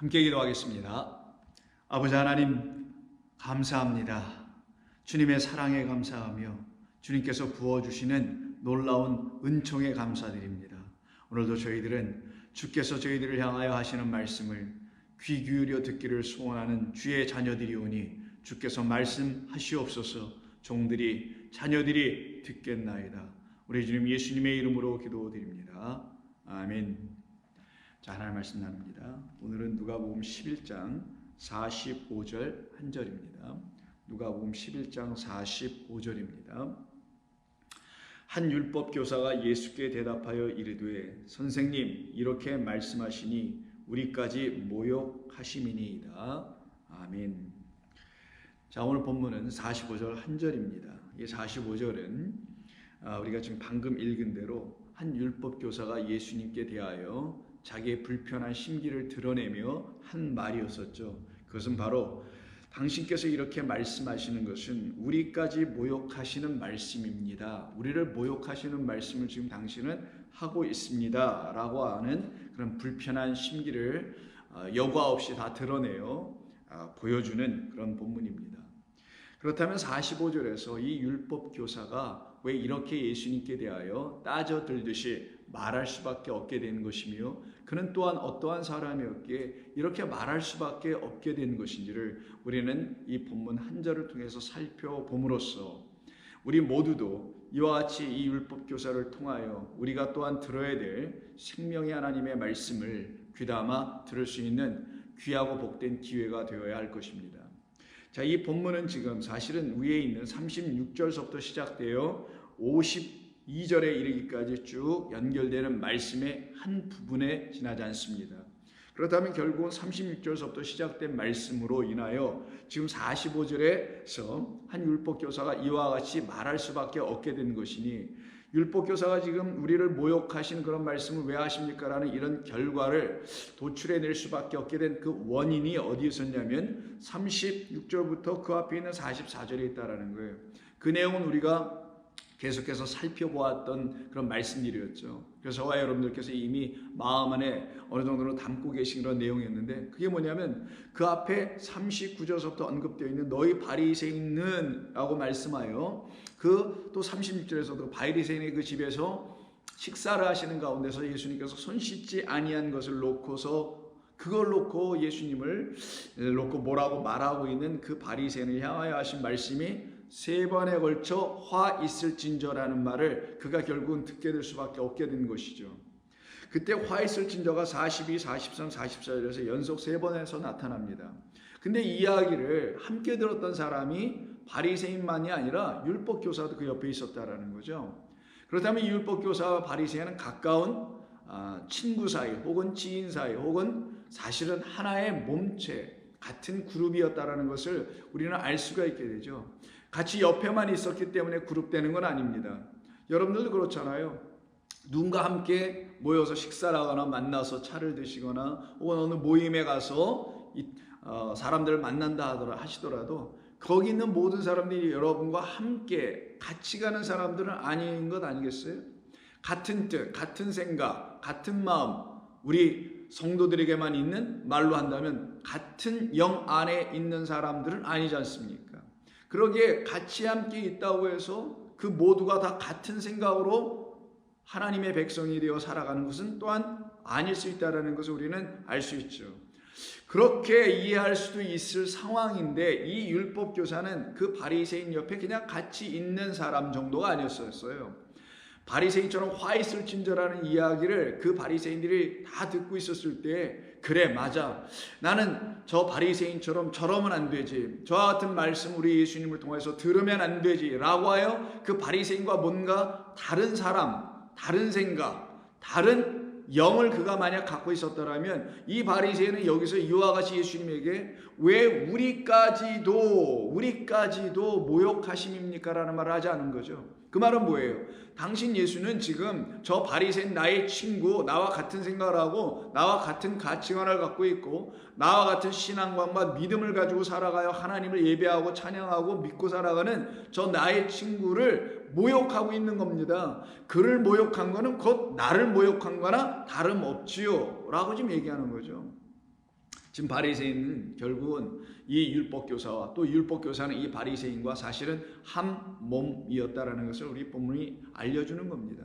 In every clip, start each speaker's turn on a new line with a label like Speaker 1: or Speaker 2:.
Speaker 1: 함께 기도하겠습니다. 아버지 하나님, 감사합니다. 주님의 사랑에 감사하며 주님께서 부어주시는 놀라운 은총에 감사드립니다. 오늘도 저희들은 주께서 저희들을 향하여 하시는 말씀을 귀 기울여 듣기를 소원하는 주의 자녀들이오니 주께서 말씀하시옵소서. 종들이 자녀들이 듣겠나이다. 우리 주님 예수님의 이름으로 기도드립니다. 아멘. 자, 하나님 말씀 나눕니다. 오늘은 누가복음 11장 45절 한 절입니다. 누가복음 11장 45절입니다. 한 율법 교사가 예수께 대답하여 이르되 선생님 이렇게 말씀하시니 우리까지 모욕하심이니이다. 아멘. 자, 오늘 본문은 45절 한 절입니다. 이 45절은 우리가 지금 방금 읽은 대로 한 율법 교사가 예수님께 대하여 자기의 불편한 심기를 드러내며 한 말이었었죠. 그것은 바로 당신께서 이렇게 말씀하시는 것은 우리까지 모욕하시는 말씀입니다. 우리를 모욕하시는 말씀을 지금 당신은 하고 있습니다. 라고 하는 그런 불편한 심기를 여과 없이 다 드러내어 보여주는 그런 본문입니다. 그렇다면 45절에서 이 율법 교사가 왜 이렇게 예수님께 대하여 따져들듯이 말할 수밖에 없게 되는 것이며 그는 또한 어떠한 사람이었기에 이렇게 말할 수밖에 없게 된 것인지를 우리는 이 본문 한 절을 통해서 살펴봄으로써 우리 모두도 이와 같이 이 율법 교사를 통하여 우리가 또한 들어야 될 생명의 하나님의 말씀을 귀담아 들을 수 있는 귀하고 복된 기회가 되어야 할 것입니다. 자, 이 본문은 지금 사실은 위에 있는 36절서부터 시작되어 52절에 이르기까지 쭉 연결되는 말씀의 한 부분에 지나지 않습니다. 그렇다면 결국은 36절서부터 시작된 말씀으로 인하여 지금 45절에서 한 율법교사가 이와 같이 말할 수밖에 없게 된 것이니 율법교사가 지금 우리를 모욕하신 그런 말씀을 왜 하십니까? 라는 이런 결과를 도출해낼 수밖에 없게 된 그 원인이 어디에 있었냐면 36절부터 그 앞에 있는 44절에 있다는 거예요. 그 내용은 우리가 계속해서 살펴보았던 그런 말씀들이었죠. 그래서 저와 여러분들께서 이미 마음 안에 어느 정도로 담고 계신 그런 내용이었는데 그게 뭐냐면 그 앞에 39절서부터 언급되어 있는 너희 바리새인은 라고 말씀하여 그 또 36절에서도 바리새인의 그 집에서 식사를 하시는 가운데서 예수님께서 손 씻지 아니한 것을 놓고서 그걸 놓고 예수님을 놓고 뭐라고 말하고 있는 그 바리새인을 향하여 하신 말씀이 세 번에 걸쳐 화 있을진저라는 말을 그가 결국은 듣게 될 수밖에 없게 된 것이죠. 그때 화 있을진저가 42, 43, 44절에서 연속 세 번에서 나타납니다. 근데 이 이야기를 함께 들었던 사람이 바리새인만이 아니라 율법교사도 그 옆에 있었다라는 거죠. 그렇다면 이 율법교사와 바리새인은 가까운 친구 사이 혹은 지인 사이 혹은 사실은 하나의 몸체 같은 그룹이었다라는 것을 우리는 알 수가 있게 되죠. 같이 옆에만 있었기 때문에 그룹되는 건 아닙니다. 여러분들도 그렇잖아요. 누군가 함께 모여서 식사를 하거나 만나서 차를 드시거나 혹은 어느 모임에 가서 사람들을 만난다 하시더라도 거기 있는 모든 사람들이 여러분과 함께 같이 가는 사람들은 아닌 것 아니겠어요? 같은 뜻, 같은 생각, 같은 마음, 우리 성도들에게만 있는 말로 한다면 같은 영 안에 있는 사람들은 아니지 않습니까? 그러기에 같이 함께 있다고 해서 그 모두가 다 같은 생각으로 하나님의 백성이 되어 살아가는 것은 또한 아닐 수 있다는 것을 우리는 알 수 있죠. 그렇게 이해할 수도 있을 상황인데 이 율법교사는 그 바리새인 옆에 그냥 같이 있는 사람 정도가 아니었어요. 바리새인처럼 화 있을진저라는 이야기를 그 바리새인들이 다 듣고 있었을 때 그래 맞아 나는 저 바리새인처럼 저러면 안 되지 저와 같은 말씀 우리 예수님을 통해서 들으면 안 되지 라고 하여 그 바리새인과 뭔가 다른 사람 다른 생각 다른 영을 그가 만약 갖고 있었더라면 이 바리새인은 여기서 이와 같이 예수님에게 왜 우리까지도 모욕하심입니까? 라는 말을 하지 않은 거죠. 그 말은 뭐예요? 당신 예수는 지금 저 바리새인 나의 친구 나와 같은 생각을 하고 나와 같은 가치관을 갖고 있고 나와 같은 신앙관과 믿음을 가지고 살아가요 하나님을 예배하고 찬양하고 믿고 살아가는 저 나의 친구를 모욕하고 있는 겁니다. 그를 모욕한 거는 곧 나를 모욕한 거나 다름없지요 라고 지금 얘기하는 거죠. 지금 바리새인은 결국은 이 율법교사와 또 율법교사는 이 바리새인과 사실은 한 몸이었다라는 것을 우리 본문이 알려주는 겁니다.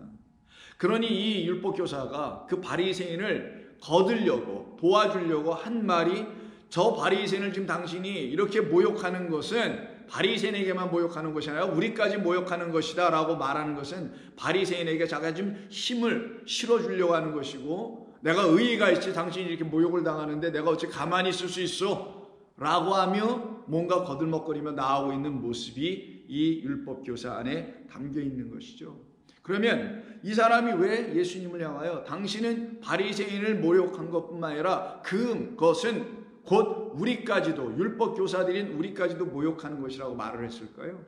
Speaker 1: 그러니 이 율법교사가 그 바리새인을 거들려고 도와주려고 한 말이, 저 바리새인을 지금 당신이 이렇게 모욕하는 것은 바리새인에게만 모욕하는 것이 아니라 우리까지 모욕하는 것이다 라고 말하는 것은 바리새인에게 자기가 좀 힘을 실어주려고 하는 것이고, 내가 의의가 있지 당신이 이렇게 모욕을 당하는데 내가 어찌 가만히 있을 수 있어? 라고 하며 뭔가 거들먹거리며 나오고 있는 모습이 이 율법교사 안에 담겨 있는 것이죠. 그러면 이 사람이 왜 예수님을 향하여 당신은 바리새인을 모욕한 것뿐만 아니라 그것은 곧 우리까지도, 율법교사들인 우리까지도 모욕하는 것이라고 말을 했을까요?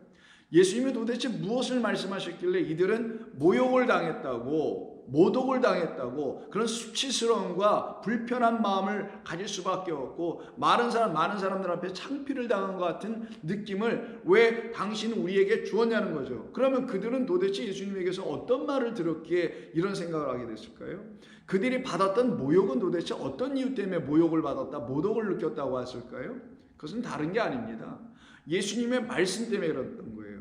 Speaker 1: 예수님이 도대체 무엇을 말씀하셨길래 이들은 모욕을 당했다고, 모독을 당했다고 그런 수치스러움과 불편한 마음을 가질 수밖에 없고 많은 사람들 앞에 창피를 당한 것 같은 느낌을 왜 당신은 우리에게 주었냐는 거죠. 그러면 그들은 도대체 예수님에게서 어떤 말을 들었기에 이런 생각을 하게 됐을까요? 그들이 받았던 모욕은 도대체 어떤 이유 때문에 모욕을 받았다, 모독을 느꼈다고 했을까요? 그것은 다른 게 아닙니다. 예수님의 말씀 때문에 그랬던 거예요.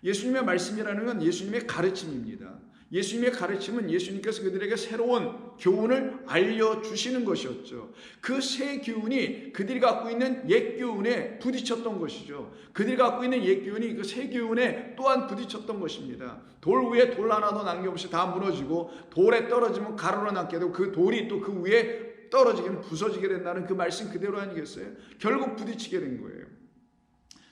Speaker 1: 예수님의 말씀이라는 건 예수님의 가르침입니다. 예수님의 가르침은 예수님께서 그들에게 새로운 교훈을 알려주시는 것이었죠. 그 새 교훈이 그들이 갖고 있는 옛 교훈에 부딪혔던 것이죠. 그들이 갖고 있는 옛 교훈이 그 새 교훈에 또한 부딪혔던 것입니다. 돌 위에 돌 하나도 남김없이 다 무너지고 돌에 떨어지면 가루로 남게 되고 그 돌이 또 그 위에 떨어지기는 부서지게 된다는 그 말씀 그대로 아니겠어요? 결국 부딪히게 된 거예요.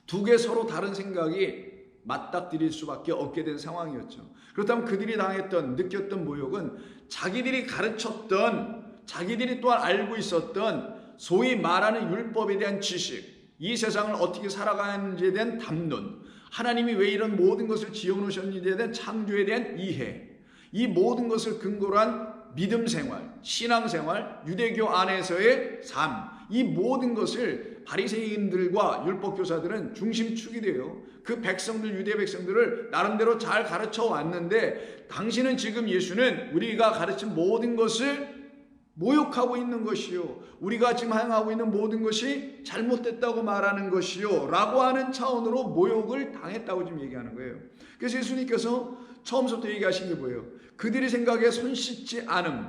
Speaker 1: 두 개 서로 다른 생각이 맞닥뜨릴 수밖에 없게 된 상황이었죠. 그렇다면 그들이 당했던, 느꼈던 모욕은 자기들이 가르쳤던, 자기들이 또한 알고 있었던 소위 말하는 율법에 대한 지식, 이 세상을 어떻게 살아가는지에 대한 담론, 하나님이 왜 이런 모든 것을 지어놓으셨는지에 대한 창조에 대한 이해, 이 모든 것을 근거로 한 믿음 생활, 신앙 생활, 유대교 안에서의 삶, 이 모든 것을 바리새인들과 율법교사들은 중심축이 돼요. 그 백성들, 유대 백성들을 나름대로 잘 가르쳐 왔는데 당신은 지금 예수는 우리가 가르친 모든 것을 모욕하고 있는 것이요, 우리가 지금 행하고 있는 모든 것이 잘못됐다고 말하는 것이요 라고 하는 차원으로 모욕을 당했다고 지금 얘기하는 거예요. 그래서 예수님께서 처음부터 얘기하신 게 뭐예요? 그들이 생각에 손 씻지 않음.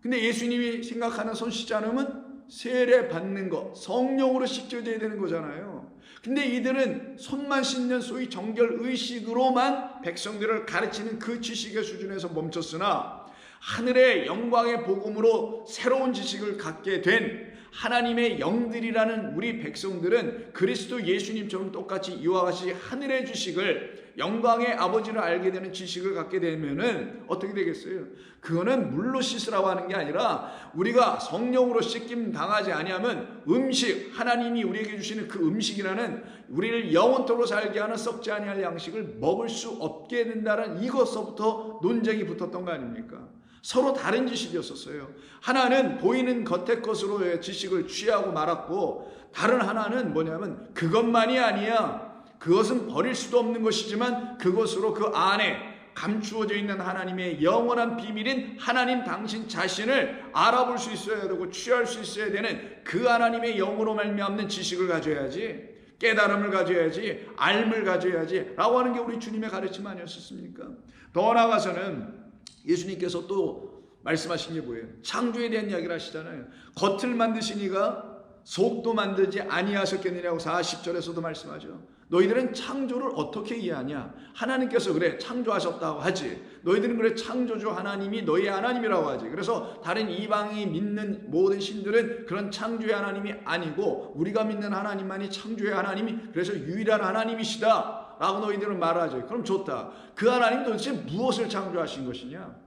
Speaker 1: 근데 예수님이 생각하는 손 씻지 않음은 세례 받는 것, 성령으로 씻겨져야 되는 거잖아요. 근데 이들은 손만 씻는 소위 정결 의식으로만 백성들을 가르치는 그 지식의 수준에서 멈췄으나 하늘의 영광의 복음으로 새로운 지식을 갖게 된 하나님의 영들이라는 우리 백성들은 그리스도 예수님처럼 똑같이 이와 같이 하늘의 지식을, 영광의 아버지를 알게 되는 지식을 갖게 되면은 어떻게 되겠어요? 그거는 물로 씻으라고 하는 게 아니라 우리가 성령으로 씻김 당하지 아니하면 음식, 하나님이 우리에게 주시는 그 음식이라는 우리를 영원토록 살게 하는 썩지 아니할 양식을 먹을 수 없게 된다는 이것서부터 논쟁이 붙었던 거 아닙니까? 서로 다른 지식이었었어요. 하나는 보이는 겉의 것으로의 지식을 취하고 말았고, 다른 하나는 뭐냐면 그것만이 아니야, 그것은 버릴 수도 없는 것이지만 그것으로 그 안에 감추어져 있는 하나님의 영원한 비밀인 하나님 당신 자신을 알아볼 수 있어야 되고 취할 수 있어야 되는 그 하나님의 영으로 말미암는 지식을 가져야지, 깨달음을 가져야지, 알을 가져야지 라고 하는 게 우리 주님의 가르침 아니었습니까? 더 나아가서는 예수님께서 또 말씀하신 게 뭐예요? 창조에 대한 이야기를 하시잖아요. 겉을 만드시니가 속도 만들지 아니하셨겠느냐고 40절에서도 말씀하죠. 너희들은 창조를 어떻게 이해하냐? 하나님께서 그래 창조하셨다고 하지, 너희들은 그래 창조주 하나님이 너희의 하나님이라고 하지. 그래서 다른 이방이 믿는 모든 신들은 그런 창조의 하나님이 아니고 우리가 믿는 하나님만이 창조의 하나님이, 그래서 유일한 하나님이시다 라고 너희들은 말하죠. 그럼 좋다. 그 하나님 도대체 무엇을 창조하신 것이냐?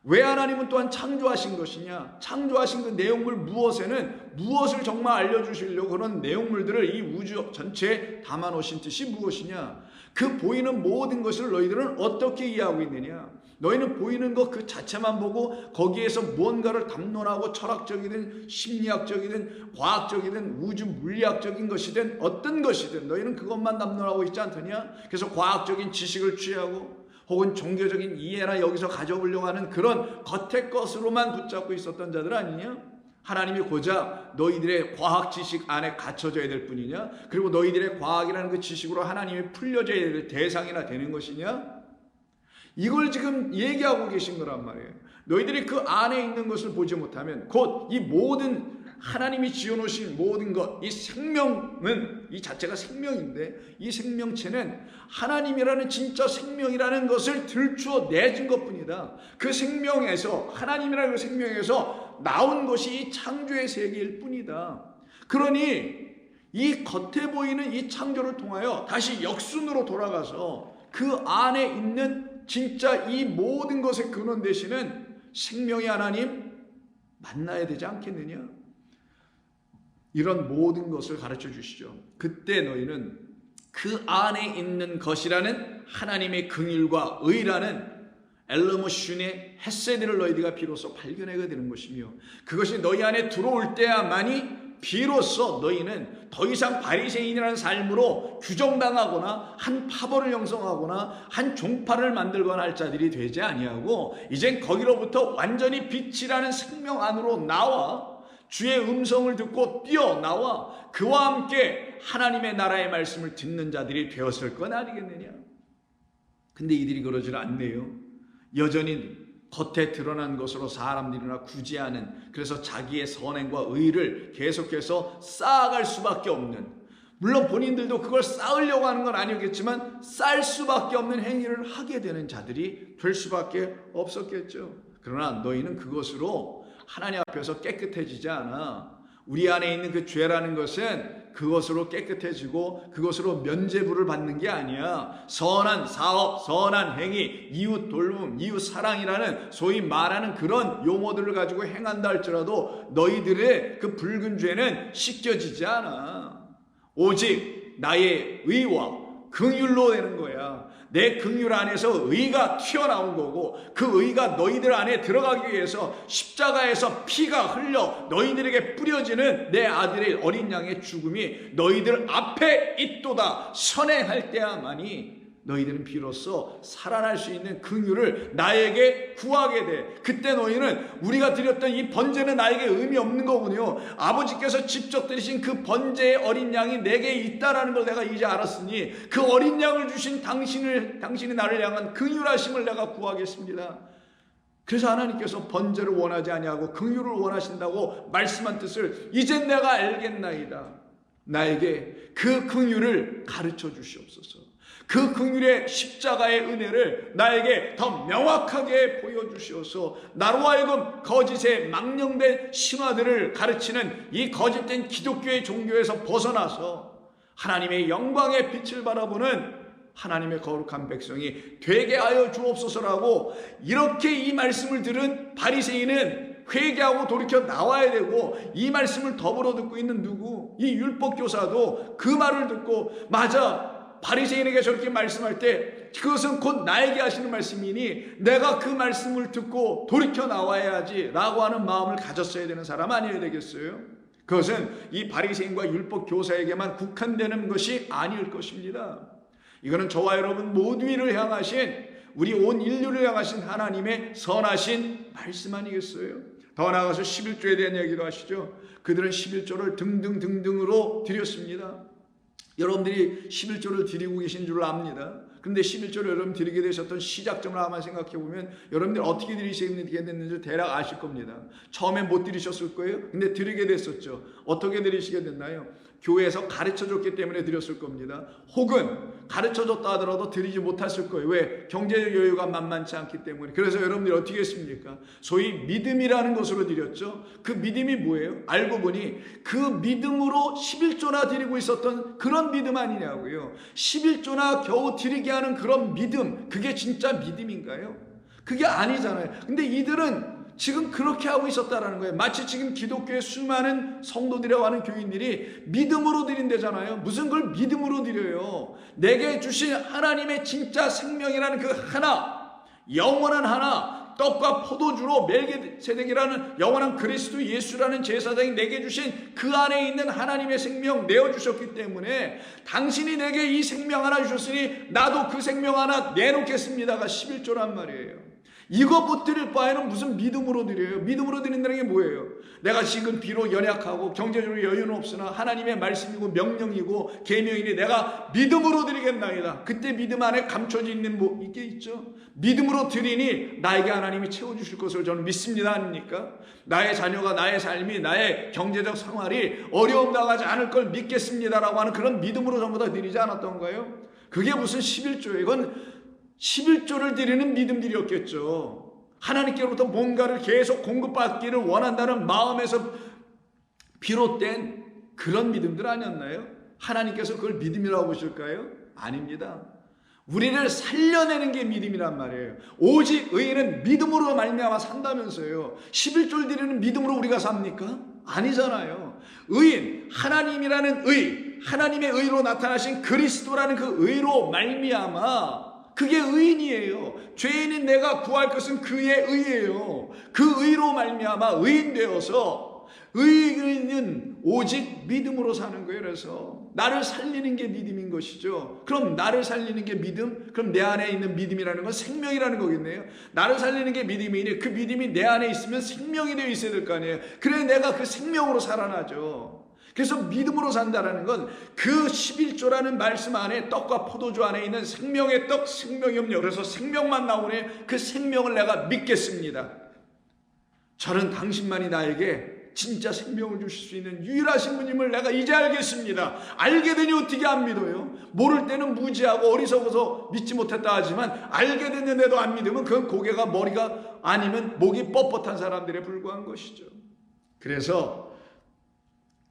Speaker 1: 왜 하나님은 또한 창조하신 것이냐? 창조하신 그 내용물 무엇을 정말 알려주시려고 그런 내용물들을 이 우주 전체에 담아놓으신 뜻이 무엇이냐? 그 보이는 모든 것을 너희들은 어떻게 이해하고 있느냐? 너희는 보이는 것 그 자체만 보고 거기에서 무언가를 담론하고 철학적이든 심리학적이든 과학적이든 우주 물리학적인 것이든 어떤 것이든 너희는 그것만 담론하고 있지 않더냐? 그래서 과학적인 지식을 취하고 혹은 종교적인 이해나 여기서 가져오려고 하는 그런 겉의 것으로만 붙잡고 있었던 자들 아니냐? 하나님이 고작 너희들의 과학 지식 안에 갇혀져야 될 뿐이냐? 그리고 너희들의 과학이라는 그 지식으로 하나님이 풀려져야 될 대상이나 되는 것이냐? 이걸 지금 얘기하고 계신 거란 말이에요. 너희들이 그 안에 있는 것을 보지 못하면 곧 이 모든 하나님이 지어놓으신 모든 것, 이 생명은 이 자체가 생명인데 이 생명체는 하나님이라는 진짜 생명이라는 것을 들추어 내준 것뿐이다. 그 생명에서 하나님이라는 그 생명에서 나온 것이 이 창조의 세계일 뿐이다. 그러니 이 겉에 보이는 이 창조를 통하여 다시 역순으로 돌아가서 그 안에 있는 진짜 이 모든 것의 근원 되시는 생명의 하나님 만나야 되지 않겠느냐? 이런 모든 것을 가르쳐 주시죠. 그때 너희는 그 안에 있는 것이라는 하나님의 긍휼과 의라는 엘르모슌의 헤세드를 너희들가 비로소 발견하게 되는 것이며, 그것이 너희 안에 들어올 때야만이 비로소 너희는 더 이상 바리새인이라는 삶으로 규정당하거나 한 파벌을 형성하거나 한 종파를 만들거나 할 자들이 되지 아니하고, 이젠 거기로부터 완전히 빛이라는 생명 안으로 나와 주의 음성을 듣고 뛰어나와 그와 함께 하나님의 나라의 말씀을 듣는 자들이 되었을 건 아니겠느냐. 근데 이들이 그러질 않네요. 여전히 겉에 드러난 것으로 사람들이나 구제하는, 그래서 자기의 선행과 의를 계속해서 쌓아갈 수밖에 없는, 물론 본인들도 그걸 쌓으려고 하는 건 아니겠지만 쌓을 수밖에 없는 행위를 하게 되는 자들이 될 수밖에 없었겠죠. 그러나 너희는 그것으로 하나님 앞에서 깨끗해지지 않아. 우리 안에 있는 그 죄라는 것은 그것으로 깨끗해지고 그것으로 면죄부를 받는 게 아니야. 선한 사업, 선한 행위, 이웃 돌봄, 이웃 사랑이라는 소위 말하는 그런 용어들을 가지고 행한다 할지라도 너희들의 그 붉은 죄는 씻겨지지 않아. 오직 나의 의와 긍휼로 되는 거야. 내 긍휼 안에서 의가 튀어나온 거고, 그 의가 너희들 안에 들어가기 위해서 십자가에서 피가 흘려 너희들에게 뿌려지는 내 아들의 어린 양의 죽음이 너희들 앞에 있도다 선행할 때야만이 너희들은 비로소 살아날 수 있는 긍휼을 나에게 구하게 돼. 그때 너희는 우리가 드렸던 이 번제는 나에게 의미 없는 거군요. 아버지께서 직접 드리신 그 번제의 어린 양이 내게 있다라는 걸 내가 이제 알았으니 그 어린 양을 주신 당신이 나를 향한 긍휼하심을 내가 구하겠습니다. 그래서 하나님께서 번제를 원하지 아니하고 긍휼을 원하신다고 말씀한 뜻을 이젠 내가 알겠나이다. 나에게 그 긍휼을 가르쳐 주시옵소서. 그 긍휼의 십자가의 은혜를 나에게 더 명확하게 보여주시어서 나로 하여금 거짓의 망령된 신화들을 가르치는 이 거짓된 기독교의 종교에서 벗어나서 하나님의 영광의 빛을 바라보는 하나님의 거룩한 백성이 되게 하여 주옵소서라고, 이렇게 이 말씀을 들은 바리새인은 회개하고 돌이켜 나와야 되고, 이 말씀을 더불어 듣고 있는 누구? 이 율법교사도 그 말을 듣고, 맞아, 바리새인에게 저렇게 말씀할 때 그것은 곧 나에게 하시는 말씀이니 내가 그 말씀을 듣고 돌이켜 나와야지 라고 하는 마음을 가졌어야 되는 사람 아니어야 되겠어요? 그것은 이 바리새인과 율법교사에게만 국한되는 것이 아닐 것입니다. 이거는 저와 여러분 모두를 향하신, 우리 온 인류를 향하신 하나님의 선하신 말씀 아니겠어요? 더 나아가서 11조에 대한 얘기도 하시죠. 그들은 11조를 등등등등으로 드렸습니다. 여러분들이 11조를 드리고 계신 줄 압니다. 그런데 11조를 여러분 드리게 되셨던 시작점을 한번 생각해 보면 여러분들 어떻게 드리시게 됐는지 대략 아실 겁니다. 처음에 못 드리셨을 거예요. 근데 드리게 됐었죠. 어떻게 드리시게 됐나요? 교회에서 가르쳐줬기 때문에 드렸을 겁니다. 혹은 가르쳐줬다 하더라도 드리지 못했을 거예요. 왜? 경제적 여유가 만만치 않기 때문에. 그래서 여러분들이 어떻게 했습니까? 소위 믿음이라는 것으로 드렸죠. 그 믿음이 뭐예요? 알고 보니 그 믿음으로 11조나 드리고 있었던 그런 믿음 아니냐고요. 11조나 겨우 드리게 하는 그런 믿음, 그게 진짜 믿음인가요? 그게 아니잖아요. 근데 이들은 지금 그렇게 하고 있었다라는 거예요. 마치 지금 기독교의 수많은 성도들이라고 하는 교인들이 믿음으로 드린대잖아요. 무슨 걸 믿음으로 드려요? 내게 주신 하나님의 진짜 생명이라는 그 하나, 영원한 하나, 떡과 포도주로 멜기세덱이라는 영원한 그리스도 예수라는 제사장이 내게 주신 그 안에 있는 하나님의 생명 내어주셨기 때문에 당신이 내게 이 생명 하나 주셨으니 나도 그 생명 하나 내놓겠습니다가 11조란 말이에요. 이거 못 드릴 바에는 무슨 믿음으로 드려요? 믿음으로 드린다는 게 뭐예요? 내가 지금 비록 연약하고 경제적으로 여유는 없으나 하나님의 말씀이고 명령이고 계명이니 내가 믿음으로 드리겠나이다. 그때 믿음 안에 감춰져 있는 이게 있죠. 믿음으로 드리니 나에게 하나님이 채워주실 것을 저는 믿습니다. 아닙니까? 나의 자녀가 나의 삶이 나의 경제적 생활이 어려움 당하지 않을 걸 믿겠습니다라고 하는 그런 믿음으로 전부 다 드리지 않았던가요? 그게 무슨 11조예요? 이건 11조를 드리는 믿음들이었겠죠. 하나님께로부터 뭔가를 계속 공급받기를 원한다는 마음에서 비롯된 그런 믿음들 아니었나요? 하나님께서 그걸 믿음이라고 보실까요? 아닙니다. 우리를 살려내는 게 믿음이란 말이에요. 오직 의인은 믿음으로 말미암아 산다면서요. 11조를 드리는 믿음으로 우리가 삽니까? 아니잖아요. 의인, 하나님이라는 의, 하나님의 의로 나타나신 그리스도라는 그 의로 말미암아 그게 의인이에요. 죄인인 내가 구할 것은 그의 의예요. 그 의로 말미암아 의인 되어서 의인은 오직 믿음으로 사는 거예요. 그래서 나를 살리는 게 믿음인 것이죠. 그럼 나를 살리는 게 믿음? 그럼 내 안에 있는 믿음이라는 건 생명이라는 거겠네요. 나를 살리는 게 믿음이니 그 믿음이 내 안에 있으면 생명이 되어 있어야 될 거 아니에요. 그래 내가 그 생명으로 살아나죠. 그래서 믿음으로 산다라는 건 그 11조라는 말씀 안에 떡과 포도주 안에 있는 생명의 떡, 생명의 음료, 그래서 생명만 나오네. 그 생명을 내가 믿겠습니다. 저는 당신만이 나에게 진짜 생명을 주실 수 있는 유일하신 분임을 내가 이제 알겠습니다. 알게 되니 어떻게 안 믿어요? 모를 때는 무지하고 어리석어서 믿지 못했다 하지만 알게 됐는데도 안 믿으면 그건 고개가 머리가 아니면 목이 뻣뻣한 사람들에 불과한 것이죠. 그래서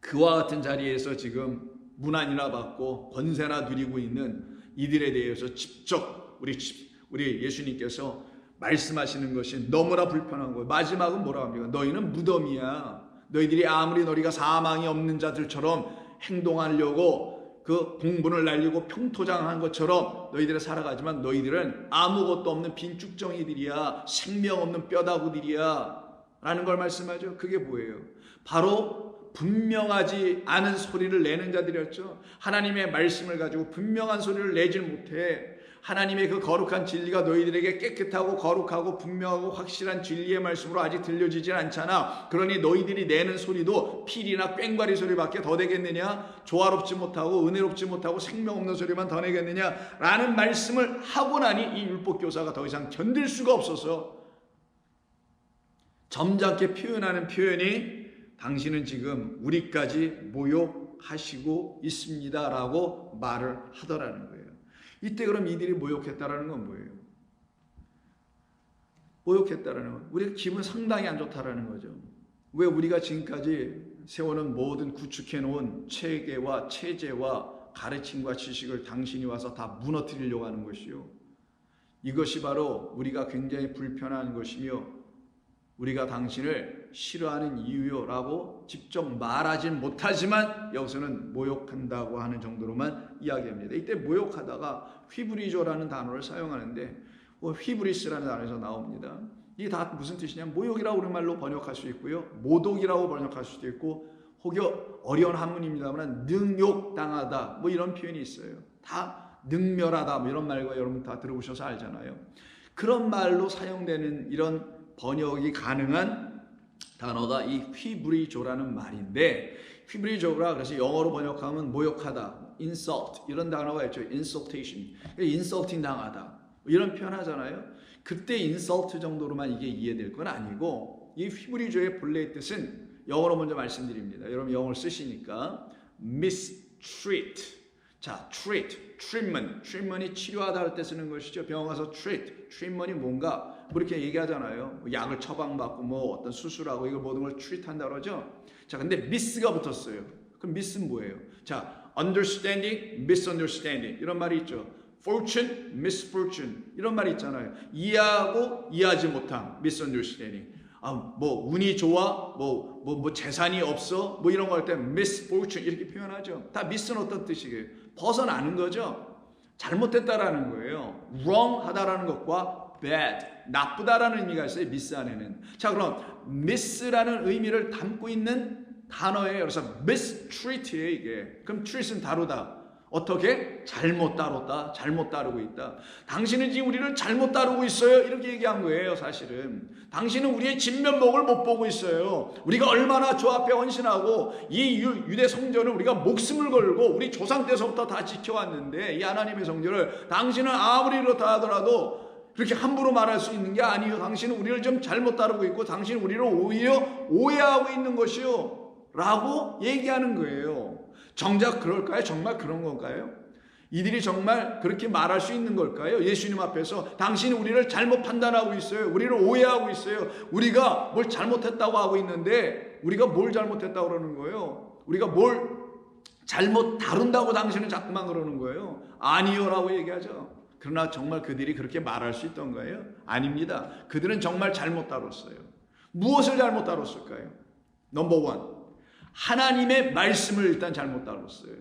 Speaker 1: 그와 같은 자리에서 지금 문안이나 받고 권세나 누리고 있는 이들에 대해서 직접 우리 예수님께서 말씀하시는 것이 너무나 불편한 거예요. 마지막은 뭐라고 합니까? 너희는 무덤이야. 너희들이 아무리 너희가 사망이 없는 자들처럼 행동하려고 그 공분을 날리고 평토장한 것처럼 너희들은 살아가지만 너희들은 아무것도 없는 빈죽정이들이야. 생명 없는 뼈다구들이야. 라는 걸 말씀하죠. 그게 뭐예요? 바로 분명하지 않은 소리를 내는 자들이었죠. 하나님의 말씀을 가지고 분명한 소리를 내지 못해 하나님의 그 거룩한 진리가 너희들에게 깨끗하고 거룩하고 분명하고 확실한 진리의 말씀으로 아직 들려지진 않잖아. 그러니 너희들이 내는 소리도 필이나 꽹과리 소리밖에 더 되겠느냐? 조화롭지 못하고 은혜롭지 못하고 생명 없는 소리만 더 내겠느냐? 라는 말씀을 하고 나니 이 율법교사가 더 이상 견딜 수가 없어서 점잖게 표현하는 표현이 당신은 지금 우리까지 모욕하시고 있습니다 라고 말을 하더라는 거예요. 이때 그럼 이들이 모욕했다라는 건 뭐예요? 모욕했다라는 건 우리가 기분 상당히 안 좋다라는 거죠. 왜 우리가 지금까지 세워놓은 모든 구축해놓은 체계와 체제와 가르침과 지식을 당신이 와서 다 무너뜨리려고 하는 것이요. 이것이 바로 우리가 굉장히 불편한 것이며 우리가 당신을 싫어하는 이유요라고 직접 말하진 못하지만 여기서는 모욕한다고 하는 정도로만 이야기합니다. 이때 모욕하다가 휘브리조라는 단어를 사용하는데 휘브리스라는 단어에서 나옵니다. 이게 다 무슨 뜻이냐면 모욕이라고 우리말로 번역할 수 있고요. 모독이라고 번역할 수도 있고 혹여 어려운 한문입니다만 능욕당하다 뭐 이런 표현이 있어요. 다 능멸하다 뭐 이런 말과 여러분 다 들어보셔서 알잖아요. 그런 말로 사용되는 이런 번역이 가능한 단어가 이 휘브리조라는 말인데 휘브리조라 그래서 영어로 번역하면 모욕하다, insult 이런 단어가 있죠. insultation, insulting 당하다 이런 표현 하잖아요. 그때 insult 정도로만 이게 이해될 건 아니고 이 휘브리조의 본래의 뜻은 영어로 먼저 말씀드립니다. 여러분 영어를 쓰시니까 mistreat, 자 treatment이 치료하다 할 때 쓰는 것이죠. 병원 가서 treatment이 뭔가 뭐 이렇게 얘기하잖아요. 약을 처방받고 뭐 어떤 수술하고 이걸 모든 걸 treat한다 그러죠. 자, 근데 miss가 붙었어요. 그럼 miss는 뭐예요? 자, understanding, misunderstanding 이런 말이 있죠. fortune, misfortune 이런 말이 있잖아요. 이해하고 이해하지 못함, misunderstanding. 뭐 운이 좋아, 뭐 재산이 없어, 뭐 이런 거 할 때 misfortune 이렇게 표현하죠. 다 miss는 어떤 뜻이에요? 벗어나는 거죠. 잘못됐다라는 거예요. wrong 하다라는 것과 bad, 나쁘다라는 의미가 있어요. miss 안에는. 자, 그럼 miss라는 의미를 담고 있는 단어예요. 그래서 mistreat예요, 이게. 그럼 treat은 다루다. 어떻게? 잘못 다뤘다. 잘못 다루고 있다. 당신은 지금 우리를 잘못 다루고 있어요. 이렇게 얘기한 거예요, 사실은. 당신은 우리의 진면목을 못 보고 있어요. 우리가 얼마나 주 앞에 헌신하고 이 유대 성전을 우리가 목숨을 걸고 우리 조상 때서부터 다 지켜왔는데 이 하나님의 성전을 당신은 아무리 이렇다 하더라도 그렇게 함부로 말할 수 있는 게 아니요. 당신은 우리를 좀 잘못 다루고 있고 당신은 우리를 오히려 오해하고 있는 것이요. 라고 얘기하는 거예요. 정작 그럴까요? 정말 그런 건가요? 이들이 정말 그렇게 말할 수 있는 걸까요? 예수님 앞에서 당신이 우리를 잘못 판단하고 있어요. 우리를 오해하고 있어요. 우리가 뭘 잘못했다고 하고 있는데 우리가 뭘 잘못했다고 그러는 거예요? 우리가 뭘 잘못 다룬다고 당신은 자꾸만 그러는 거예요? 아니요 라고 얘기하죠. 그러나 정말 그들이 그렇게 말할 수 있던 거예요? 아닙니다. 그들은 정말 잘못 다뤘어요. 무엇을 잘못 다뤘을까요? 넘버 원, 하나님의 말씀을 일단 잘못 다뤘어요.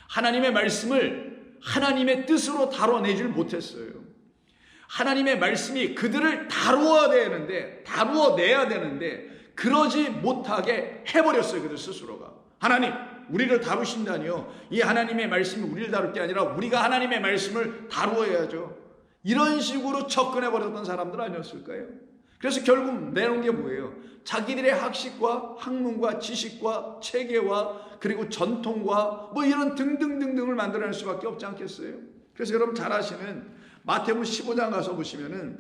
Speaker 1: 하나님의 말씀을 하나님의 뜻으로 다뤄내질 못했어요. 하나님의 말씀이 그들을 다루어내야 되는데 그러지 못하게 해버렸어요. 그들 스스로가. 하나님, 우리를 다루신다니요. 이 하나님의 말씀이 우리를 다룰 게 아니라 우리가 하나님의 말씀을 다루어야죠. 이런 식으로 접근해버렸던 사람들 아니었을까요? 그래서 결국 내놓은 게 뭐예요? 자기들의 학식과 학문과 지식과 체계와 그리고 전통과 뭐 이런 등등등등을 만들어낼 수밖에 없지 않겠어요? 그래서 여러분 잘 아시는 마태복음 15장 가서 보시면은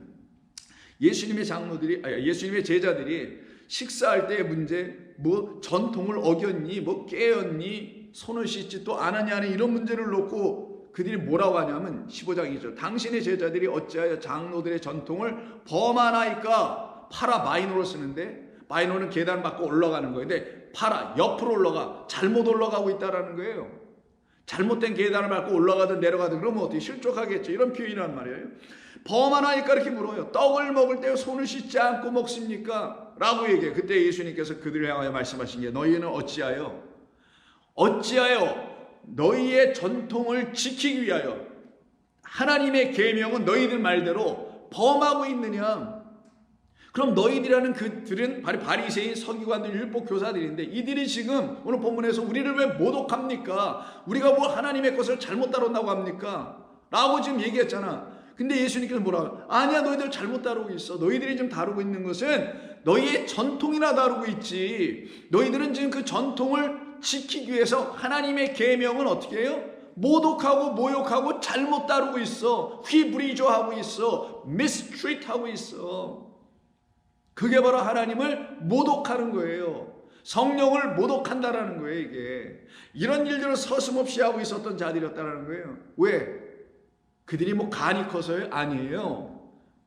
Speaker 1: 예수님의 제자들이 식사할 때의 문제, 뭐 전통을 어겼니, 뭐 깨었니, 손을 씻지 또 안 하냐 하는 이런 문제를 놓고 그들이 뭐라고 하냐면 15장이죠. 당신의 제자들이 어찌하여 장로들의 전통을 범하나이까. 파라 마이노로 쓰는데 마이노는 계단 받고 올라가는 거예요. 근데 파라 옆으로 올라가. 잘못 올라가고 있다라는 거예요. 잘못된 계단을 밟고 올라가든 내려가든 그러면 어떻게 실족하겠죠. 이런 표현이란 말이에요. 범하나이까 이렇게 물어요. 떡을 먹을 때 손을 씻지 않고 먹습니까? 라고 얘기해요. 그때 예수님께서 그들을 향하여 말씀하신 게 너희는 어찌하여 너희의 전통을 지키기 위하여 하나님의 계명은 너희들 말대로 범하고 있느냐? 그럼 너희들이라는 그들은 바리새인, 서기관들, 율법 교사들인데 이들이 지금 오늘 본문에서 우리를 왜 모독합니까? 우리가 뭐 하나님의 것을 잘못 다룬다고 합니까? 라고 지금 얘기했잖아. 근데 예수님께서 뭐라고? 아니야, 너희들 잘못 다루고 있어. 너희들이 지금 다루고 있는 것은 너희의 전통이나 다루고 있지. 너희들은 지금 그 전통을 지키기 위해서 하나님의 계명은 어떻게 해요? 모독하고 모욕하고 잘못 다루고 있어. 휘부리조하고 있어. mistreat하고 있어. 그게 바로 하나님을 모독하는 거예요. 성령을 모독한다라는 거예요. 이게 이런 일들을 서슴없이 하고 있었던 자들이었다라는 거예요. 왜? 그들이 뭐 간이 커서요? 아니에요.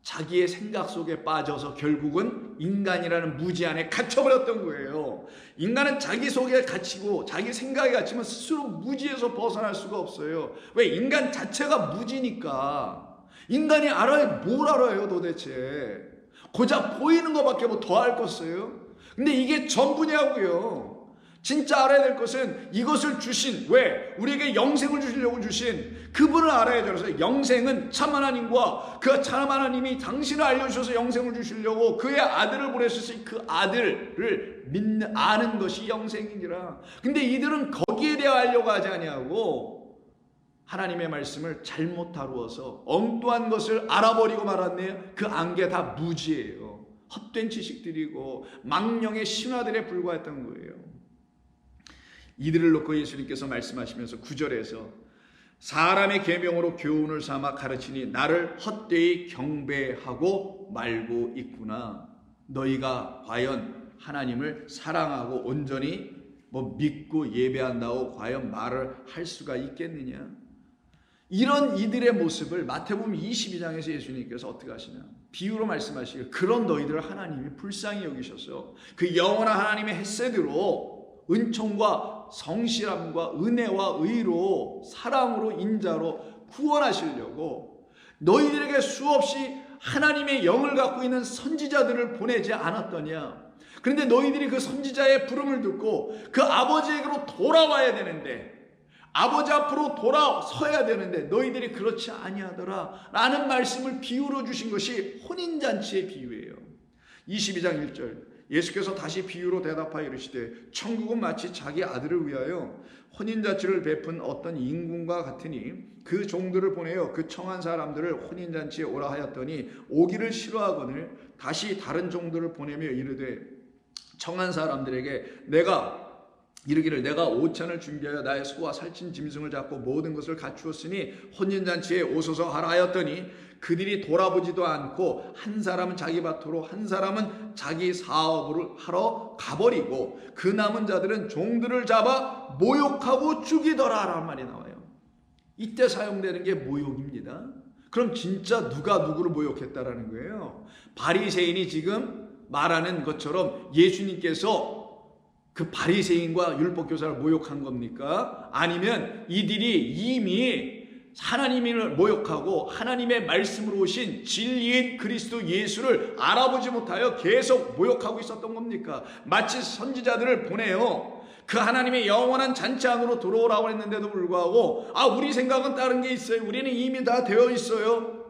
Speaker 1: 자기의 생각 속에 빠져서 결국은 인간이라는 무지 안에 갇혀버렸던 거예요. 인간은 자기 속에 갇히고 자기 생각에 갇히면 스스로 무지에서 벗어날 수가 없어요. 왜? 인간 자체가 무지니까. 인간이 알아야 뭘 알아요 도대체. 고작 보이는 것밖에 뭐 더 알 것어요. 근데 이게 전부냐고요. 진짜 알아야 될 것은 이것을 주신, 왜? 우리에게 영생을 주시려고 주신 그분을 알아야죠. 그래서 영생은 참 하나님과 그 참 하나님이 당신을 알려주셔서 영생을 주시려고 그의 아들을 보내셨으니 그 아들을 아는 것이 영생이니라. 근데 이들은 거기에 대해 알려고 하지 아니하고 하나님의 말씀을 잘못 다루어서 엉뚱한 것을 알아버리고 말았네요. 그 안개 다 무지예요. 헛된 지식들이고 망령의 신화들에 불과했던 거예요. 이들을 놓고 예수님께서 말씀하시면서 9절에서 사람의 계명으로 교훈을 삼아 가르치니 나를 헛되이 경배하고 말고 있구나. 너희가 과연 하나님을 사랑하고 온전히 믿고 예배한다고 과연 말을 할 수가 있겠느냐? 이런 이들의 모습을 마태복음 22장에서 예수님께서 어떻게 하시냐? 비유로 말씀하시길 그런 너희들을 하나님이 불쌍히 여기셔서 그 영원한 하나님의 헷세대로 은총과 성실함과 은혜와 의로 사랑으로 인자로 구원하시려고 너희들에게 수없이 하나님의 영을 갖고 있는 선지자들을 보내지 않았더냐. 그런데 너희들이 그 선지자의 부름을 듣고 그 아버지에게로 돌아와야 되는데 아버지 앞으로 돌아서야 되는데 너희들이 그렇지 아니하더라 라는 말씀을 비유로 주신 것이 혼인잔치의 비유예요. 22장 1절 예수께서 다시 비유로 대답하여 이르시되 천국은 마치 자기 아들을 위하여 혼인잔치를 베푼 어떤 임금과 같으니 그 종들을 보내어 그 청한 사람들을 혼인잔치에 오라 하였더니 오기를 싫어하거늘 다시 다른 종들을 보내며 이르되 청한 사람들에게 이르기를 내가 오찬을 준비하여 나의 소와 살찐 짐승을 잡고 모든 것을 갖추었으니 혼인잔치에 오소서 하라 하였더니 그들이 돌아보지도 않고 한 사람은 자기 밭으로 한 사람은 자기 사업을 하러 가버리고 그 남은 자들은 종들을 잡아 모욕하고 죽이더라 라는 말이 나와요. 이때 사용되는 게 모욕입니다. 그럼 진짜 누가 누구를 모욕했다라는 거예요? 바리새인이 지금 말하는 것처럼 예수님께서 그 바리새인과 율법교사를 모욕한 겁니까? 아니면 이들이 이미 하나님을 모욕하고 하나님의 말씀으로 오신 진리인 그리스도 예수를 알아보지 못하여 계속 모욕하고 있었던 겁니까? 마치 선지자들을 보내요. 그 하나님의 영원한 잔치 안으로 들어오라고 했는데도 불구하고 우리 생각은 다른 게 있어요. 우리는 이미 다 되어 있어요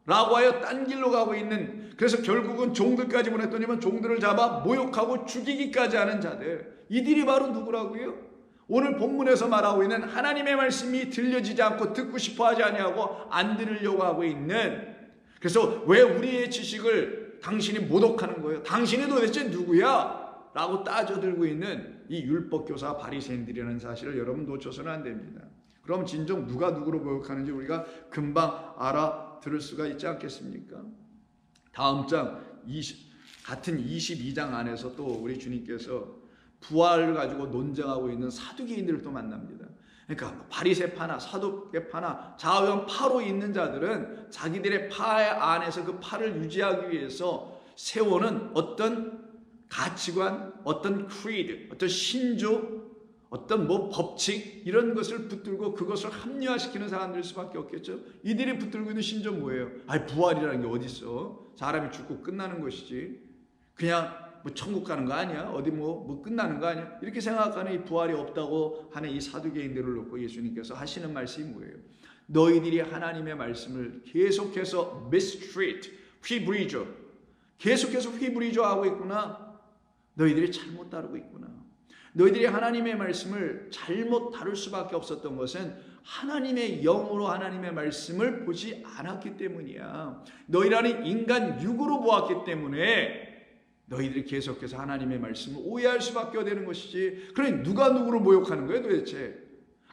Speaker 1: 라고 하여 딴 길로 가고 있는, 그래서 결국은 종들까지 보냈더니만 종들을 잡아 모욕하고 죽이기까지 하는 자들, 이들이 바로 누구라고요? 오늘 본문에서 말하고 있는 하나님의 말씀이 들려지지 않고 듣고 싶어 하지 아니하고 안 들으려고 하고 있는, 그래서 왜 우리의 지식을 당신이 모독하는 거예요? 당신이 도대체 누구야? 라고 따져들고 있는 이 율법교사 바리새인들이라는 사실을 여러분 놓쳐서는 안 됩니다. 그럼 진정 누가 누구로 모욕하는지 우리가 금방 알아들을 수가 있지 않겠습니까? 다음 장 같은 22장 안에서 또 우리 주님께서 부활을 가지고 논쟁하고 있는 사두개인들을 또 만납니다. 그러니까 바리새파나 사두개파나 좌우파로 있는 자들은 자기들의 파 안에서 그 파를 유지하기 위해서 세워놓은 어떤 가치관, 어떤 creed, 어떤 신조, 어떤 법칙 이런 것을 붙들고 그것을 합리화시키는 사람들일 수밖에 없겠죠. 이들이 붙들고 있는 신조 뭐예요? 부활이라는 게 어디 있어? 사람이 죽고 끝나는 것이지. 그냥 천국 가는 거 아니야? 어디 끝나는 거 아니야? 이렇게 생각하는 이 부활이 없다고 하는 이 사두개인들을 놓고 예수님께서 하시는 말씀이 뭐예요? 너희들이 하나님의 말씀을 계속해서 mistreat, 휘부리죠. 계속해서 휘부리죠 하고 있구나. 너희들이 잘못 다루고 있구나. 너희들이 하나님의 말씀을 잘못 다룰 수밖에 없었던 것은 하나님의 영으로 하나님의 말씀을 보지 않았기 때문이야. 너희라는 인간 육으로 보았기 때문에 너희들이 계속해서 하나님의 말씀을 오해할 수밖에 되는 것이지. 그러니 누가 누구를 모욕하는 거예요 도대체?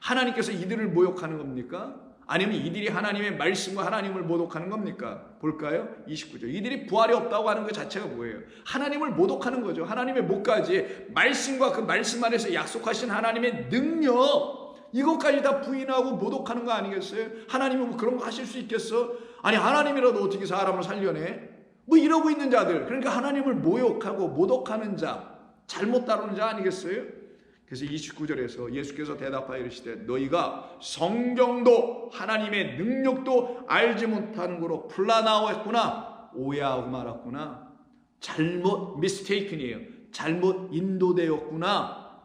Speaker 1: 하나님께서 이들을 모욕하는 겁니까? 아니면 이들이 하나님의 말씀과 하나님을 모독하는 겁니까? 볼까요? 29절. 이들이 부활이 없다고 하는 것 자체가 뭐예요? 하나님을 모독하는 거죠. 하나님의 목까지 말씀과 그 말씀 안에서 약속하신 하나님의 능력, 이것까지 다 부인하고 모독하는 거 아니겠어요? 하나님은 그런 거 하실 수 있겠어? 아니 하나님이라도 어떻게 사람을 살려내? 이러고 있는 자들, 그러니까 하나님을 모욕하고 모독하는 자, 잘못 다루는 자 아니겠어요? 그래서 29절에서 예수께서 대답하여 이르시되 너희가 성경도 하나님의 능력도 알지 못하는 거로 플라나오했구나, 오해하고 말았구나, 잘못 mistaken이에요. 잘못 인도되었구나,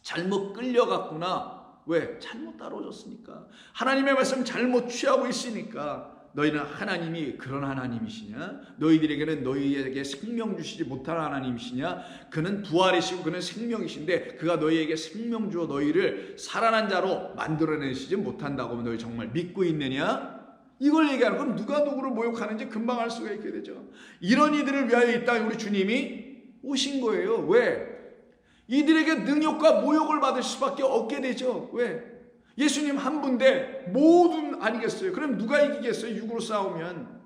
Speaker 1: 잘못 끌려갔구나. 왜? 잘못 다뤄졌으니까. 하나님의 말씀 잘못 취하고 있으니까. 너희는 하나님이 그런 하나님이시냐? 너희들에게는 너희에게 생명 주시지 못한 하나님이시냐? 그는 부활이시고 그는 생명이신데 그가 너희에게 생명 주어 너희를 살아난 자로 만들어내시지 못한다고 하면 너희 정말 믿고 있느냐? 이걸 얘기하는 건 누가 누구를 모욕하는지 금방 알 수가 있게 되죠. 이런 이들을 위하여 이 땅에 우리 주님이 오신 거예요. 왜? 이들에게 능욕과 모욕을 받을 수밖에 없게 되죠. 왜? 예수님 한 분인데 모든 아니겠어요? 그럼 누가 이기겠어요? 육으로 싸우면.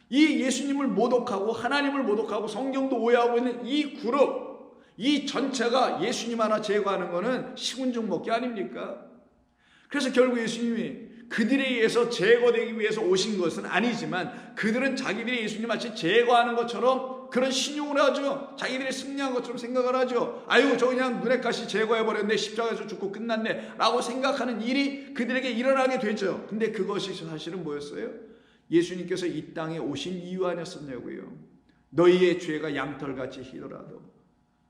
Speaker 1: 이 예수님을 모독하고 하나님을 모독하고 성경도 오해하고 있는 이 그룹, 이 전체가 예수님 하나 제거하는 거는 식은죽 먹기 아닙니까? 그래서 결국 예수님이 그들에 의해서 제거되기 위해서 오신 것은 아니지만 그들은 자기들이 예수님 마치 제거하는 것처럼 그런 신용을 하죠. 자기들이 승리한 것처럼 생각을 하죠. 아이고 저 그냥 눈에 가시 제거해버렸네, 십자가에서 죽고 끝났네 라고 생각하는 일이 그들에게 일어나게 되죠. 근데 그것이 사실은 뭐였어요? 예수님께서 이 땅에 오신 이유 아니었었냐고요. 너희의 죄가 양털같이 희더라도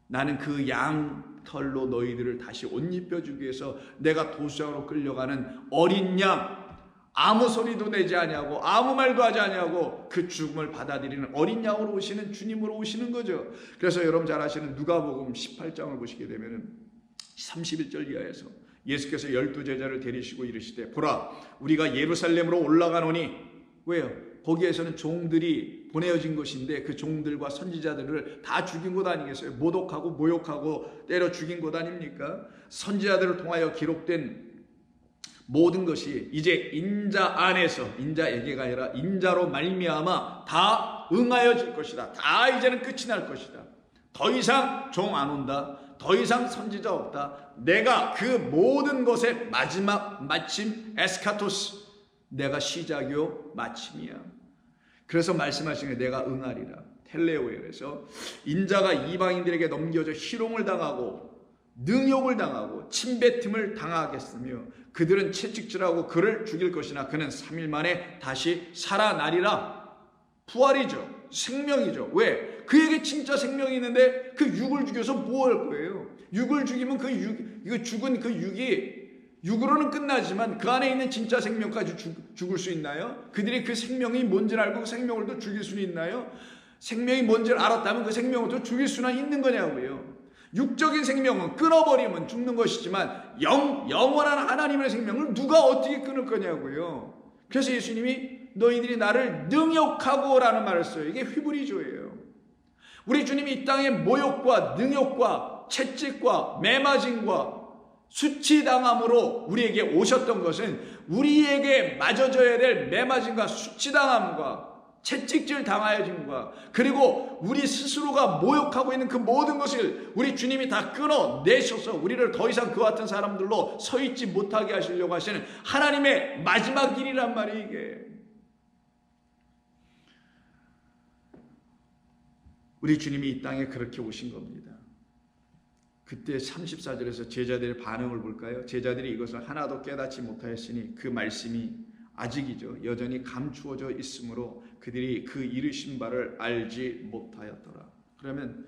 Speaker 1: 나는 그 양 털로 너희들을 다시 옷 입혀주기 위해서 내가 도수장으로 끌려가는 어린 양, 아무 소리도 내지 아니하고 아무 말도 하지 아니하고 그 죽음을 받아들이는 어린 양으로 오시는 주님으로 오시는 거죠. 그래서 여러분 잘 아시는 누가복음 18장을 보시게 되면은 31절 이하에서 예수께서 12제자를 데리시고 이르시되 보라 우리가 예루살렘으로 올라가노니 왜요? 거기에서는 종들이 보내어진 것인데 그 종들과 선지자들을 다 죽인 것 아니겠어요? 모독하고 모욕하고 때려 죽인 것 아닙니까? 선지자들을 통하여 기록된 모든 것이 이제 인자 안에서 인자에게가 아니라 인자로 말미암아 다 응하여질 것이다. 다 이제는 끝이 날 것이다. 더 이상 종 안 온다. 더 이상 선지자 없다. 내가 그 모든 것의 마지막 마침 에스카토스 내가 시작이요 마침이야. 그래서 말씀하신 게 내가 응하리라. 텔레오에 그래서 인자가 이방인들에게 넘겨져 희롱을 당하고 능욕을 당하고 침뱉음을 당하겠으며 그들은 채찍질하고 그를 죽일 것이나 그는 3일 만에 다시 살아나리라. 부활이죠. 생명이죠. 왜? 그에게 진짜 생명이 있는데 그 육을 죽여서 뭐 할 거예요? 육을 죽이면 이거 죽은 그 육으로는 끝나지만 그 안에 있는 진짜 생명까지 죽을 수 있나요? 그들이 그 생명이 뭔지를 알고 그 생명을 또 죽일 수는 있나요? 생명이 뭔지를 알았다면 그 생명을 또 죽일 수는 있는 거냐고요. 육적인 생명은 끊어버리면 죽는 것이지만 영원한 하나님의 생명을 누가 어떻게 끊을 거냐고요. 그래서 예수님이 너희들이 나를 능욕하고 라는 말을 써요. 이게 휘브리조예요. 우리 주님이 이 땅에 모욕과 능욕과 채찍과 매맞음과 수치당함으로 우리에게 오셨던 것은 우리에게 맞아져야 될 매맞음과 수치당함과 채찍질 당하여짐과 그리고 우리 스스로가 모욕하고 있는 그 모든 것을 우리 주님이 다 끊어내셔서 우리를 더 이상 그와 같은 사람들로 서 있지 못하게 하시려고 하시는 하나님의 마지막 일이란 말이에요. 이게 우리 주님이 이 땅에 그렇게 오신 겁니다. 그때 34절에서 제자들의 반응을 볼까요? 제자들이 이것을 하나도 깨닫지 못하였으니 그 말씀이 아직이죠. 여전히 감추어져 있으므로 그들이 그 이르신 바를 알지 못하였더라. 그러면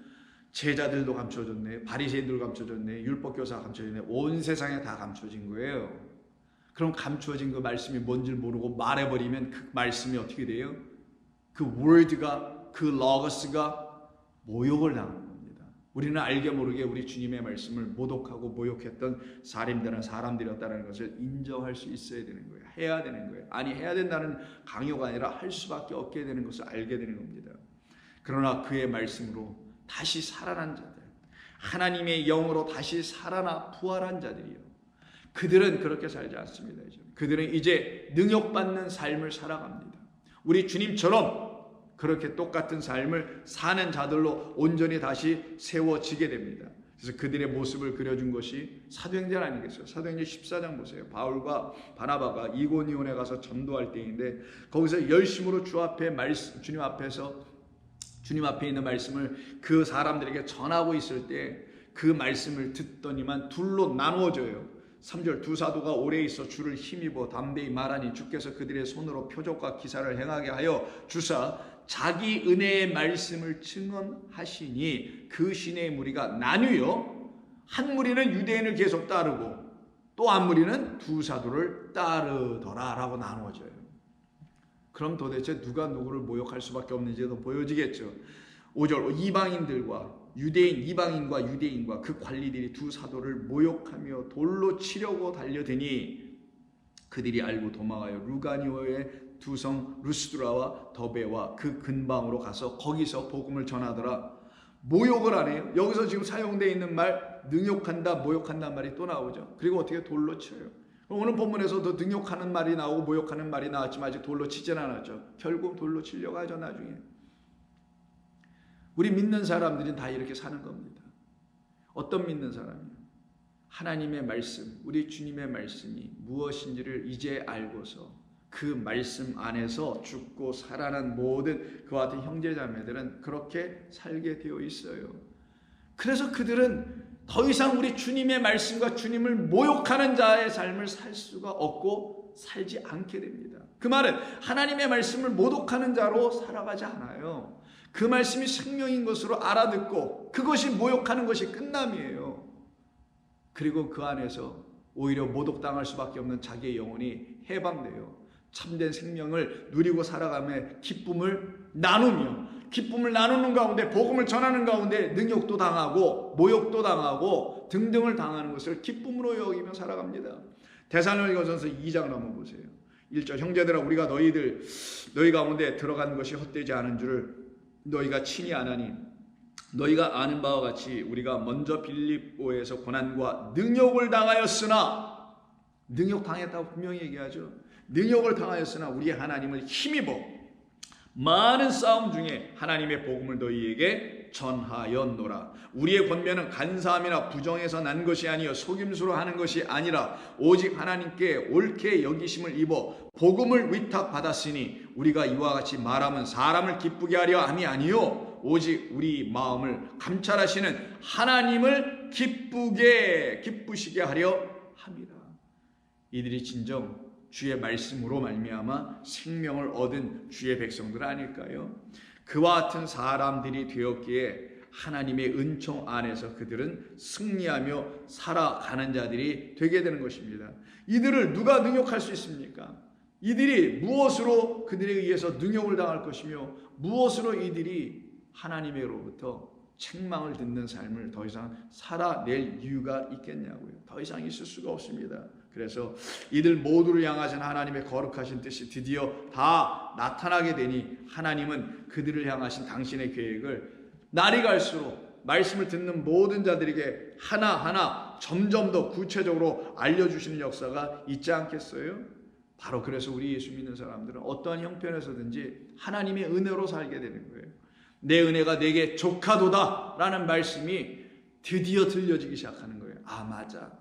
Speaker 1: 제자들도 감춰졌네, 바리새인들도 감춰졌네, 율법교사가 감춰졌네, 온 세상에 다 감춰진 거예요. 그럼 감추어진 그 말씀이 뭔지 모르고 말해버리면 그 말씀이 어떻게 돼요? 그 word가, 그 logos가 모욕을 당하는 겁니다. 우리는 알게 모르게 우리 주님의 말씀을 모독하고 모욕했던 사람들이었다는 것을 인정할 수 있어야 되는 거예요. 해야 되는 거예요. 아니 해야 된다는 강요가 아니라 할 수밖에 없게 되는 것을 알게 되는 겁니다. 그러나 그의 말씀으로 다시 살아난 자들, 하나님의 영으로 다시 살아나 부활한 자들이요. 그들은 그렇게 살지 않습니다. 그들은 이제 능욕받는 삶을 살아갑니다. 우리 주님처럼 그렇게 똑같은 삶을 사는 자들로 온전히 다시 세워지게 됩니다. 그래서 그들의 모습을 그려준 것이 사도행전 아니겠어요? 사도행전 14장 보세요. 바울과 바나바가 이고니온에 가서 전도할 때인데 거기서 열심으로 주님 앞에 있는 말씀을 그 사람들에게 전하고 있을 때 그 말씀을 듣더니만 둘로 나누어져요. 3절 두 사도가 오래 있어 주를 힘입어 담대히 말하니 주께서 그들의 손으로 표적과 기사를 행하게 하여 주사 자기 은혜의 말씀을 증언하시니 그 신의 무리가 나뉘어 한 무리는 유대인을 계속 따르고 또 한 무리는 두 사도를 따르더라 라고 나누어져요. 그럼 도대체 누가 누구를 모욕할 수밖에 없는지도 보여지겠죠. 5절 이방인과 유대인과 그 관리들이 두 사도를 모욕하며 돌로 치려고 달려드니 그들이 알고 도망하여 루가니오의 두 성 루스드라와 더베와 그 근방으로 가서 거기서 복음을 전하더라. 모욕을 안 해요. 여기서 지금 사용되어 있는 말 능욕한다 모욕한다는 말이 또 나오죠. 그리고 어떻게 돌로 쳐요. 오늘 본문에서도 능욕하는 말이 나오고 모욕하는 말이 나왔지만 아직 돌로 치진 않았죠. 결국 돌로 치려고 하죠. 나중에 우리 믿는 사람들은 다 이렇게 사는 겁니다. 어떤 믿는 사람이요? 하나님의 말씀, 우리 주님의 말씀이 무엇인지를 이제 알고서 그 말씀 안에서 죽고 살아난 모든 그와 같은 형제자매들은 그렇게 살게 되어 있어요. 그래서 그들은 더 이상 우리 주님의 말씀과 주님을 모욕하는 자의 삶을 살 수가 없고 살지 않게 됩니다. 그 말은 하나님의 말씀을 모독하는 자로 살아가지 않아요. 그 말씀이 생명인 것으로 알아듣고 그것이 모욕하는 것이 끝남이에요. 그리고 그 안에서 오히려 모독당할 수밖에 없는 자기의 영혼이 해방돼요. 참된 생명을 누리고 살아가며 기쁨을 나누는 가운데, 복음을 전하는 가운데 능욕도 당하고 모욕도 당하고 등등을 당하는 것을 기쁨으로 여기며 살아갑니다. 데살로니가전서 2장을 한번 보세요. 1절, 형제들아 우리가 너희 가운데 들어간 것이 헛되지 않은 줄을 너희가 친히 아나니 너희가 아는 바와 같이 우리가 먼저 빌립보에서 고난과 능욕을 당하였으나, 능욕 당했다고 분명히 얘기하죠. 능욕을 당하였으나 우리 하나님을 힘입어 많은 싸움 중에 하나님의 복음을 너희에게 전하였노라. 우리의 권면은 간사함이나 부정에서 난 것이 아니요 속임수로 하는 것이 아니라 오직 하나님께 옳게 여기심을 입어 복음을 위탁받았으니 우리가 이와 같이 말하면 사람을 기쁘게 하려 함이 아니요 오직 우리 마음을 감찰하시는 하나님을 기쁘시게 하려 함이라. 이들이 진정 주의 말씀으로 말미암아 생명을 얻은 주의 백성들 아닐까요? 그와 같은 사람들이 되었기에 하나님의 은총 안에서 그들은 승리하며 살아가는 자들이 되게 되는 것입니다. 이들을 누가 능욕할 수 있습니까? 이들이 무엇으로 그들에 의해서 능욕을 당할 것이며 무엇으로 이들이 하나님으로부터 책망을 듣는 삶을 더 이상 살아낼 이유가 있겠냐고요. 더 이상 있을 수가 없습니다. 그래서 이들 모두를 향하신 하나님의 거룩하신 뜻이 드디어 다 나타나게 되니 하나님은 그들을 향하신 당신의 계획을 날이 갈수록 말씀을 듣는 모든 자들에게 하나하나 점점 더 구체적으로 알려주시는 역사가 있지 않겠어요? 바로 그래서 우리 예수 믿는 사람들은 어떠한 형편에서든지 하나님의 은혜로 살게 되는 거예요. 내 은혜가 내게 족하도다 라는 말씀이 드디어 들려지기 시작하는 거예요. 아, 맞아.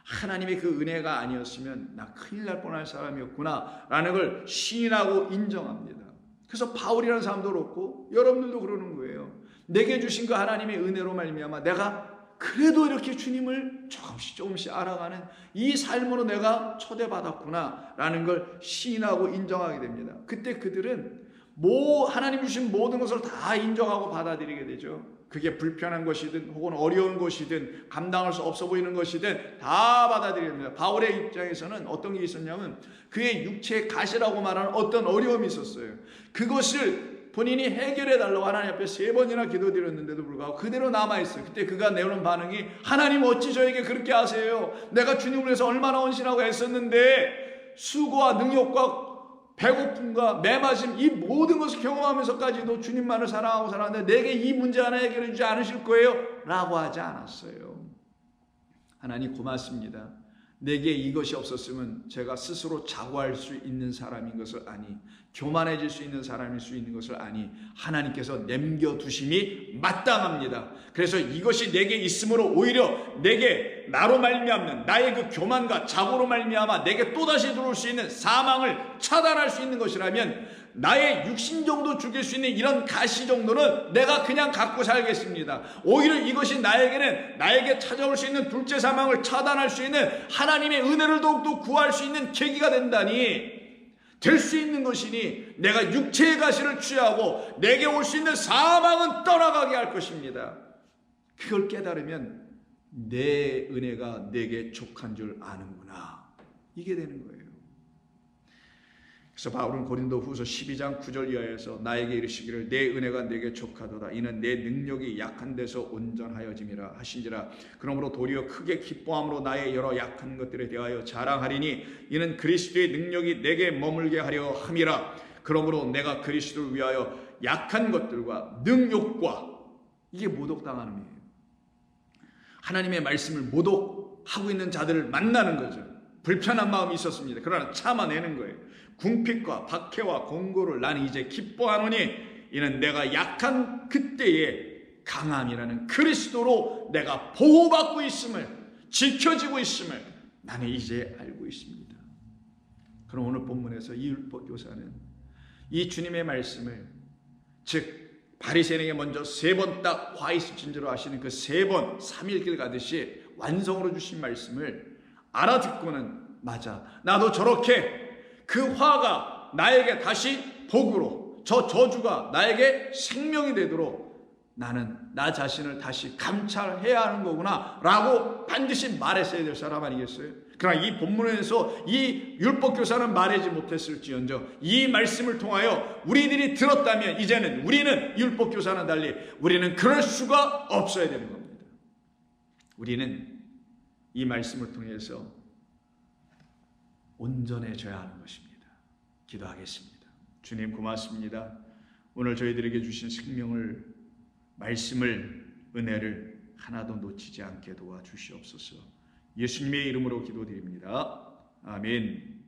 Speaker 1: 하나님의 그 은혜가 아니었으면 나 큰일 날 뻔할 사람이었구나 라는 걸 시인하고 인정합니다. 그래서 바울이라는 사람도 그렇고 여러분들도 그러는 거예요. 내게 주신 그 하나님의 은혜로 말미암아 내가 그래도 이렇게 주님을 조금씩 알아가는 이 삶으로 내가 초대받았구나 라는 걸 시인하고 인정하게 됩니다. 그때 그들은 하나님 주신 모든 것을 다 인정하고 받아들이게 되죠. 그게 불편한 것이든 혹은 어려운 것이든 감당할 수 없어 보이는 것이든 다 받아들입니다. 바울의 입장에서는 어떤 게 있었냐면 그의 육체의 가시라고 말하는 어떤 어려움이 있었어요. 그것을 본인이 해결해 달라고 하나님 앞에 3번이나 기도드렸는데도 불구하고 그대로 남아있어요. 그때 그가 내오는 반응이 하나님 어찌 저에게 그렇게 하세요? 내가 주님을 위해서 얼마나 헌신하고 애썼는데 수고와 능욕과 배고픔과 매맞음 이 모든 것을 경험하면서까지도 주님만을 사랑하고 살았는데 내게 이 문제 하나 해결해 주지 않으실 거예요? 라고 하지 않았어요. 하나님 고맙습니다. 내게 이것이 없었으면 제가 스스로 자고할 수 있는 사람인 것을 아니, 교만해질 수 있는 사람일 수 있는 것을 아니, 하나님께서 남겨두심이 마땅합니다. 그래서 이것이 내게 있으므로 오히려 내게 나로 말미암는 나의 그 교만과 자고로 말미암아 내게 또다시 들어올 수 있는 사망을 차단할 수 있는 것이라면 나의 육신 정도 죽일 수 있는 이런 가시 정도는 내가 그냥 갖고 살겠습니다. 오히려 이것이 나에게 찾아올 수 있는 둘째 사망을 차단할 수 있는 하나님의 은혜를 더욱더 구할 수 있는 계기가 된다니, 될 수 있는 것이니 내가 육체의 가시를 취하고 내게 올 수 있는 사망은 떠나가게 할 것입니다. 그걸 깨달으면 내 은혜가 내게 족한 줄 아는구나, 이게 되는 거예요. 그래서 바울은 고린도후서 12장 9절 이하에서 나에게 이르시기를 내 은혜가 내게 족하도다. 이는 내 능력이 약한 데서 온전하여짐이라 하신지라. 그러므로 도리어 크게 기뻐함으로 나의 여러 약한 것들에 대하여 자랑하리니 이는 그리스도의 능력이 내게 머물게 하려 함이라. 그러므로 내가 그리스도를 위하여 약한 것들과 능욕과, 이게 모독당함이에요. 하나님의 말씀을 모독하고 있는 자들을 만나는 거죠. 불편한 마음이 있었습니다. 그러나 참아내는 거예요. 궁핍과 박해와 공고를 나는 이제 기뻐하노니 이는 내가 약한 그때의 강함이라는 그리스도로 내가 보호받고 있음을, 지켜지고 있음을 나는 이제 알고 있습니다. 그럼 오늘 본문에서 이 율법교사는 이 주님의 말씀을, 즉 바리새인에게 먼저 3번 딱 화 있을 진저로 하시는 그 3번 3일길 가듯이 완성으로 주신 말씀을 알아듣고는, 맞아, 나도 저렇게 그 화가 나에게 다시 복으로, 저 저주가 나에게 생명이 되도록 나는 나 자신을 다시 감찰해야 하는 거구나 라고 반드시 말했어야 될 사람 아니겠어요? 그러나 이 본문에서 이 율법교사는 말하지 못했을지언정 이 말씀을 통하여 우리들이 들었다면 이제는 우리는 율법교사는 달리 우리는 그럴 수가 없어야 되는 겁니다. 우리는 이 말씀을 통해서 온전해져야 하는 것입니다. 기도하겠습니다. 주님 고맙습니다. 오늘 저희들에게 주신 생명을 말씀을 은혜를 하나도 놓치지 않게 도와주시옵소서. 예수님의 이름으로 기도드립니다. 아멘.